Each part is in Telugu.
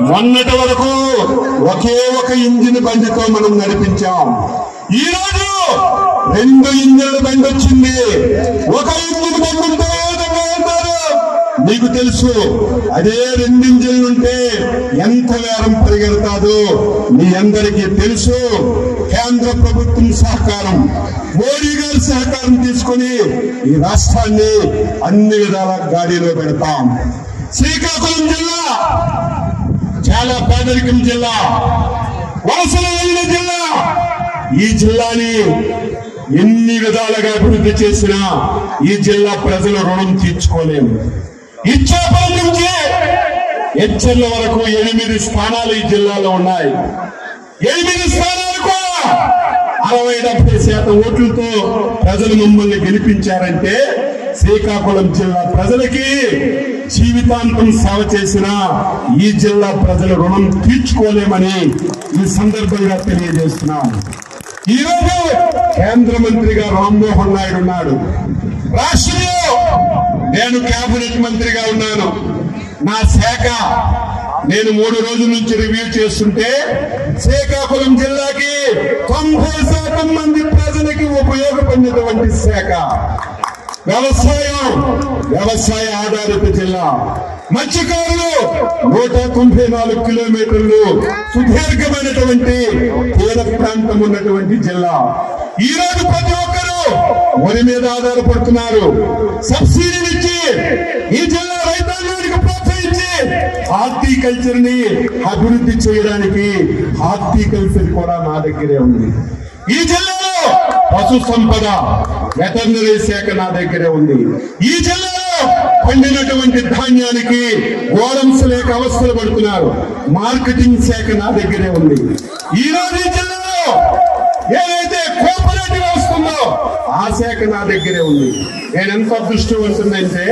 మొన్నటి వరకు ఒకే ఒక ఇంజిన్ బండితో మనం నడిపించాం. ఈ రోజు 2 ఇంజిన్ల బండి వచ్చింది. ఒక ఇంజిన్ బండి ఉంటే మీకు తెలుసు, అదే 2 ఇంజిన్లు ఉంటే ఎంత వేగం పరిగెడతాదో మీ అందరికీ తెలుసు. కేంద్ర ప్రభుత్వం సహకారం, మోడీ గారి సహకారం తీసుకుని ఈ రాష్ట్రాన్ని అన్ని విధాల గాడిలో పెడతాం. శ్రీకాకుళం జిల్లా చాలా పేదరికం జిల్లా, వలసలు వెళ్ళిన జిల్లా. ఈ జిల్లాని ఎన్ని విధాలుగా అభివృద్ధి చేసినా ఈ జిల్లా ప్రజల రుణం తీర్చుకోలేము. ఇచ్చాపురం నుంచి హెచ్చర్ల వరకు 8 స్థానాలు ఈ జిల్లాలో ఉన్నాయి. 8 స్థానాలు కూడా 60-70% ఓట్లతో ప్రజలు మమ్మల్ని గెలిపించారంటే శ్రీకాకుళం జిల్లా ప్రజలకి జీవితాంతం సేవ చేసిన ఈ జిల్లా ప్రజల రుణం తీర్చుకోలేమని ఈ సందర్భంగా తెలియజేస్తున్నాను. ఈరోజు కేంద్ర మంత్రిగా రామ్మోహన్ నాయుడు ఉన్నాడు. రాష్ట్రంలో నేను కేబినెట్ మంత్రిగా ఉన్నాను. నా శాఖ నేను 3 రోజుల నుంచి రివ్యూ చేస్తుంటే శ్రీకాకుళం జిల్లాకి 90% మంది ప్రజలకి ఉపయోగపడినటువంటి శాఖ వ్యవసాయ ఆధారిత జిల్లా. మత్స్యకారులు 194 కిలోమీటర్లు సుదీర్ఘమైనటువంటి తీర ప్రాంతం ఉన్నటువంటి జిల్లా. ఈ రోజు ప్రతి ఒక్కరూ వరి మీద ఆధారపడుతున్నారు. సబ్సిడీలు ఇచ్చి ఈ జిల్లా రైతాంగానికి ప్రోత్సహించి హార్టికల్చర్ ని అభివృద్ధి చేయడానికి హార్టికల్చర్ కూడా నా దగ్గరే ఉంది. ఈ జిల్లాలో పశు సంపద వెటర్నరీ శాఖ నా దగ్గరే ఉంది. ఈ జిల్లాలో పండినటువంటి ధాన్యానికి గోడమ్స్ లేక అవస్థలు పడుతున్నారు. మార్కెటింగ్ శాఖ నా దగ్గరే ఉంది. ఈ రోజు ఈ జిల్లాలో ఏదైతే కోఆపరేటివ్ వస్తుందో ఆ శాఖ నా దగ్గరే ఉంది. నేను ఎంత అదృష్టవంతుందంటే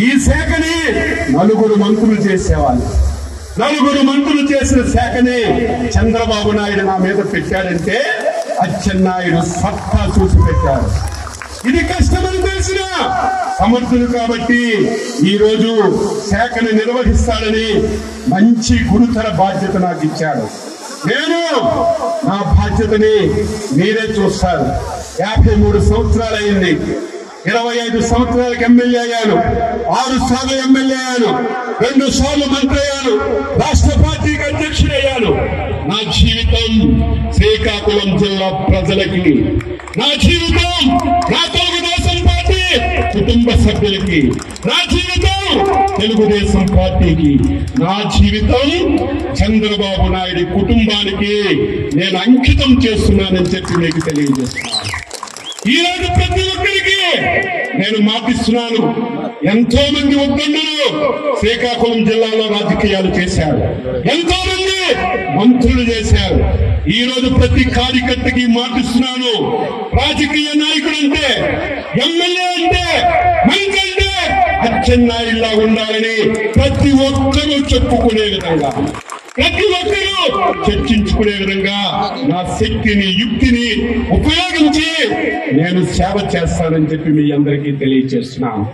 ఈ శాఖని 4 మంత్రులు చేసేవాళ్ళు. 4 మంత్రులు చేసిన శాఖని చంద్రబాబు నాయుడు నా మీద పెట్టాడంటే అచ్చెన్నాయుడు సత్తా చూసి పెట్టారు. ఇది కష్టమని తెలిసిన సమర్థులు కాబట్టి ఈ రోజు శాఖను నిర్వహిస్తాడని మంచి గురుతర బాధ్యత నాకు ఇచ్చాడు. నేను నా బాధ్యతని మీరే చూస్తారు. 53 సంవత్సరాలు అయింది. 25 సంవత్సరాలకు ఎమ్మెల్యే అయ్యాను. 6 సార్లు ఎమ్మెల్యే అయ్యాను. 2 సార్లు మంత్రి అయ్యాను. రాష్ట్ర పార్టీకి అధ్యక్షుడయ్యాను. నా జీవితం శ్రీకాకుళం జిల్లా ప్రజలకి, నా జీవితం నా తెలుగుదేశం పార్టీ కుటుంబ సభ్యులకి, నా జీవితం తెలుగుదేశం పార్టీకి, నా జీవితం చంద్రబాబు నాయుడు కుటుంబానికి నేను అంకితం చేస్తున్నానని చెప్పి మీకు తెలియజేస్తున్నాను. ఈ రోజు ప్రతి ఒక్కరికి నేను మాటిస్తున్నాను. ఎంతో మంది ఉద్దండులు శ్రీకాకుళం జిల్లాలో రాజకీయాలు చేశారు. ఎంతో మంది మంత్రులు చేశారు. ఈ రోజు ప్రతి కార్యకర్తకి మాటిస్తున్నాను. రాజకీయ నాయకుడు అంటే, ఎమ్మెల్యే అంటే, మంత్రి అంటే అచ్చెన్నాయుడులా ఉండాలని ప్రతి ఒక్కరూ చెప్పుకునే విధంగా, ప్రతి ఒక్కరూ చర్చించుకునే విధంగా నా శక్తిని, యుక్తిని ఉపయోగించి నేను సేవ చేస్తానని చెప్పి మీ అందరికీ తెలియజేస్తున్నాను.